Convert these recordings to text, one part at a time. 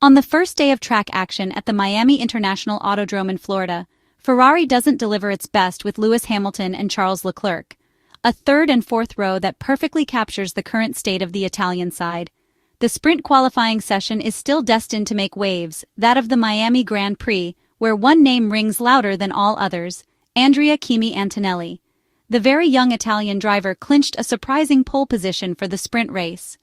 On the first day of track action at the Miami International Autodrome in Florida, Ferrari doesn't deliver its best with Lewis Hamilton and Charles Leclerc, a third and fourth row that perfectly captures the current state of the Italian side. The sprint qualifying session is still destined to make waves, that of the Miami Grand Prix, where one name rings louder than all others: Andrea Kimi Antonelli. The very young Italian driver clinched a surprising pole position for the sprint race.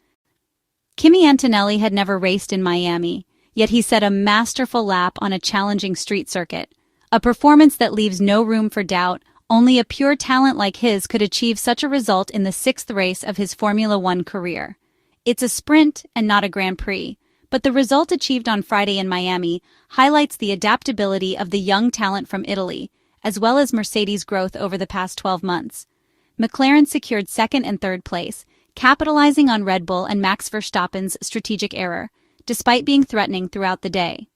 Kimi Antonelli had never raced in Miami, yet he set a masterful lap on a challenging street circuit, a performance that leaves no room for doubt. Only a pure talent like his could achieve such a result in the sixth race of his Formula One career. It's a sprint and not a Grand Prix, but the result achieved on Friday in Miami highlights the adaptability of the young talent from Italy, as well as Mercedes' growth over the past 12 months. McLaren secured second and third place, capitalizing on Red Bull and Max Verstappen's strategic error, despite being threatening throughout the day.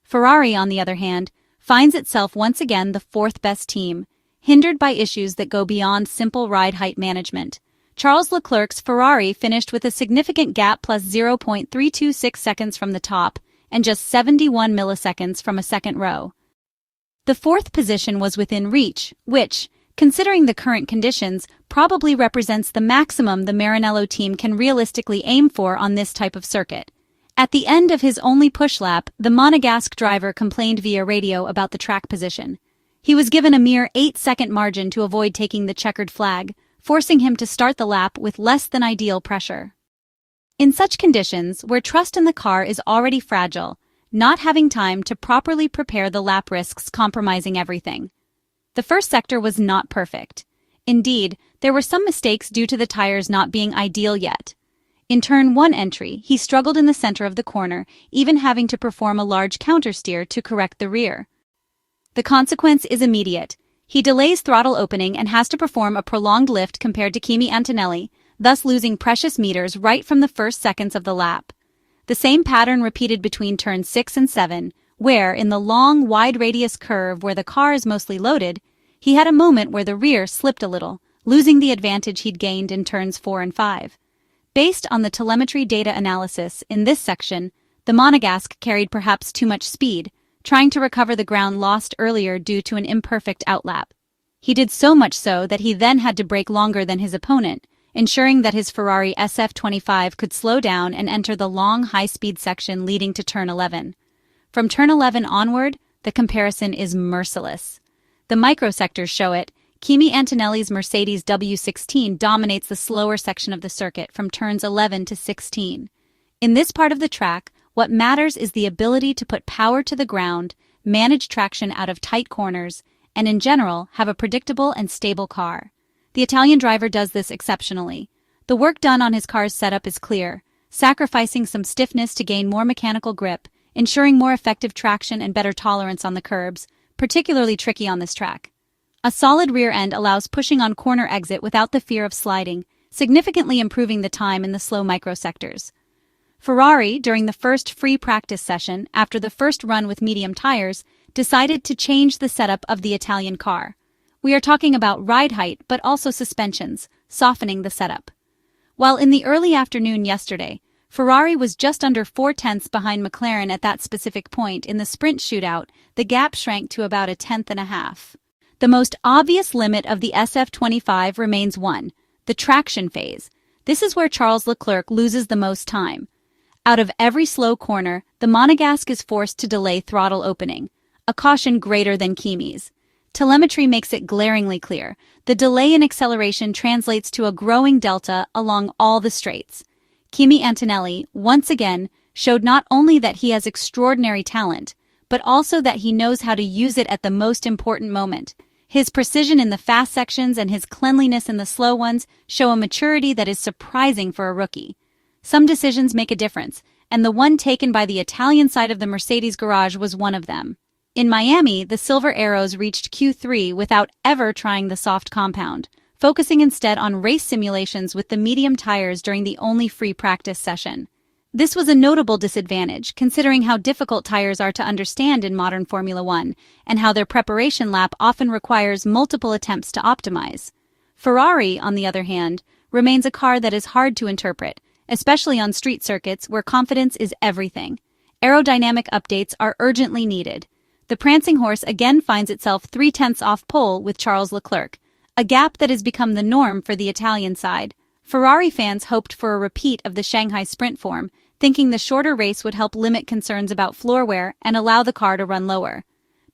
Ferrari, on the other hand, finds itself once again the fourth-best team, hindered by issues that go beyond simple ride height management. Charles Leclerc's Ferrari finished with a significant gap plus 0.326 seconds from the top and just 71 milliseconds from a second row. The fourth position was within reach, which, considering the current conditions, probably represents the maximum the Maranello team can realistically aim for on this type of circuit. At the end of his only push lap, the Monegasque driver complained via radio about the track position. He was given a mere 8-second margin to avoid taking the checkered flag, forcing him to start the lap with less than ideal pressure. In such conditions, where trust in the car is already fragile, not having time to properly prepare the lap risks compromising everything. The first sector was not perfect. Indeed, there were some mistakes due to the tires not being ideal yet. In turn 1 entry, he struggled in the center of the corner, even having to perform a large countersteer to correct the rear. The consequence is immediate. He delays throttle opening and has to perform a prolonged lift compared to Kimi Antonelli, thus losing precious meters right from the first seconds of the lap. The same pattern repeated between turns 6 and 7, where, in the long, wide-radius curve where the car is mostly loaded, he had a moment where the rear slipped a little, losing the advantage he'd gained in turns 4 and 5. Based on the telemetry data analysis in this section, the Monegasque carried perhaps too much speed, trying to recover the ground lost earlier due to an imperfect outlap. He did so much so that he then had to brake longer than his opponent, ensuring that his Ferrari SF-25 could slow down and enter the long, high-speed section leading to turn 11. From turn 11 onward, the comparison is merciless. The microsectors show it. Kimi Antonelli's Mercedes W16 dominates the slower section of the circuit from turns 11 to 16. In this part of the track, what matters is the ability to put power to the ground, manage traction out of tight corners, and in general, have a predictable and stable car. The Italian driver does this exceptionally. The work done on his car's setup is clear, sacrificing some stiffness to gain more mechanical grip, ensuring more effective traction and better tolerance on the curbs, particularly tricky on this track. A solid rear end allows pushing on corner exit without the fear of sliding, significantly improving the time in the slow microsectors. Ferrari, during the first free practice session after the first run with medium tires, decided to change the setup of the Italian car. We are talking about ride height but also suspensions, softening the setup. While in the early afternoon yesterday, Ferrari was just under 0.4 behind McLaren at that specific point in the sprint shootout, the gap shrank to about 1/10 and a half. The most obvious limit of the SF-25 remains one, the traction phase. This is where Charles Leclerc loses the most time. Out of every slow corner, the Monegasque is forced to delay throttle opening, a caution greater than Kimi's. Telemetry makes it glaringly clear. The delay in acceleration translates to a growing delta along all the straights. Kimi Antonelli, once again, showed not only that he has extraordinary talent, but also that he knows how to use it at the most important moment. His precision in the fast sections and his cleanliness in the slow ones show a maturity that is surprising for a rookie. Some decisions make a difference, and the one taken by the Italian side of the Mercedes garage was one of them. In Miami, the Silver Arrows reached Q3 without ever trying the soft compound, focusing instead on race simulations with the medium tires during the only free practice session. This was a notable disadvantage, considering how difficult tires are to understand in modern Formula One, and how their preparation lap often requires multiple attempts to optimize. Ferrari, on the other hand, remains a car that is hard to interpret, especially on street circuits where confidence is everything. aerodynamic updates are urgently needed. The prancing horse again finds itself 0.3 off pole with Charles Leclerc, a gap that has become the norm for the Italian side. Ferrari fans hoped for a repeat of the Shanghai sprint form, thinking the shorter race would help limit concerns about floor wear and allow the car to run lower.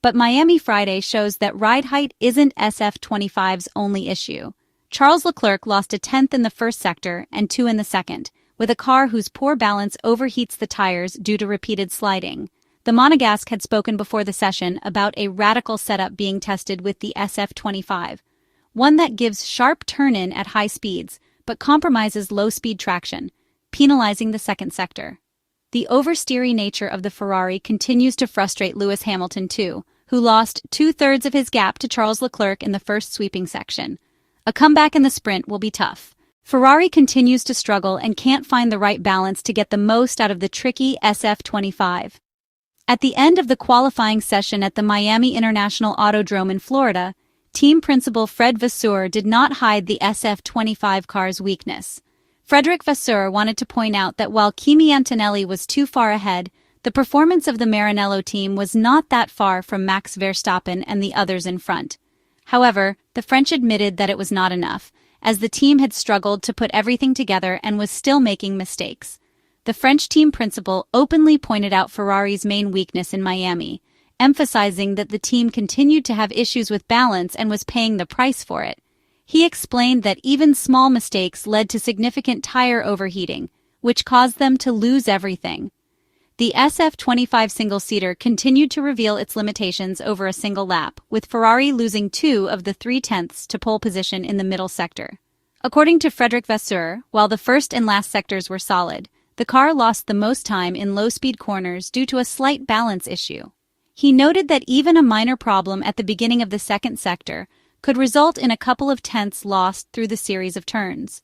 But Miami Friday shows that ride height isn't SF25's only issue. Charles Leclerc lost a tenth in the first sector and 2 in the second, with a car whose poor balance overheats the tires due to repeated sliding. The Monegasque had spoken before the session about a radical setup being tested with the SF-25, one that gives sharp turn-in at high speeds, but compromises low-speed traction, penalizing the second sector. The oversteery nature of the Ferrari continues to frustrate Lewis Hamilton too, who lost 2/3 of his gap to Charles Leclerc in the first sweeping section. A comeback in the sprint will be tough. Ferrari continues to struggle and can't find the right balance to get the most out of the tricky SF-25. At the end of the qualifying session at the Miami International Autodrome in Florida, team principal Fred Vasseur did not hide the SF-25 car's weakness. Frederic Vasseur wanted to point out that while Kimi Antonelli was too far ahead, the performance of the Maranello team was not that far from Max Verstappen and the others in front. However, the French admitted that it was not enough, as the team had struggled to put everything together and was still making mistakes. The French team principal openly pointed out Ferrari's main weakness in Miami, emphasizing that the team continued to have issues with balance and was paying the price for it. He explained that even small mistakes led to significant tire overheating, which caused them to lose everything. The SF-25 single-seater continued to reveal its limitations over a single lap, with Ferrari losing 2 of the 0.3 to pole position in the middle sector. According to Frederic Vasseur, while the first and last sectors were solid, the car lost the most time in low-speed corners due to a slight balance issue. He noted that even a minor problem at the beginning of the second sector could result in a couple of tenths lost through the series of turns.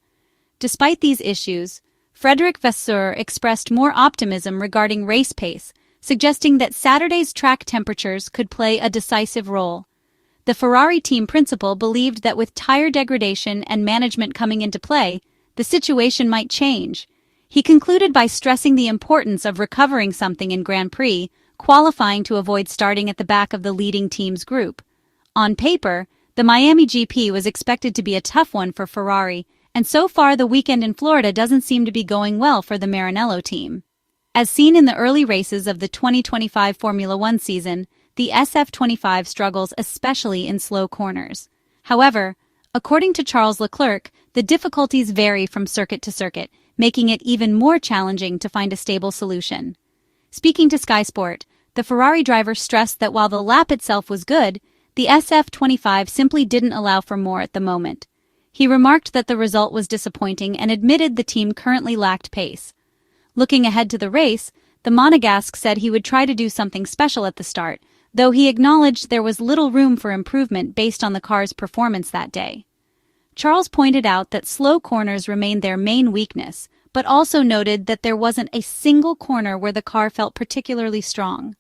Despite these issues, Frederic Vasseur expressed more optimism regarding race pace, suggesting that Saturday's track temperatures could play a decisive role. The Ferrari team principal believed that with tire degradation and management coming into play, the situation might change. He concluded by stressing the importance of recovering something in Grand Prix, qualifying to avoid starting at the back of the leading team's group. On paper, the Miami GP was expected to be a tough one for Ferrari, and so far the weekend in Florida doesn't seem to be going well for the Maranello team. As seen in the early races of the 2025 Formula One season, the SF-25 struggles especially in slow corners. However, according to Charles Leclerc, the difficulties vary from circuit to circuit, making it even more challenging to find a stable solution. Speaking to Sky Sport, the Ferrari driver stressed that while the lap itself was good, the SF-25 simply didn't allow for more at the moment. He remarked that the result was disappointing and admitted the team currently lacked pace. Looking ahead to the race, the Monegasque said he would try to do something special at the start, though he acknowledged there was little room for improvement based on the car's performance that day. Charles pointed out that slow corners remained their main weakness, but also noted that there wasn't a single corner where the car felt particularly strong.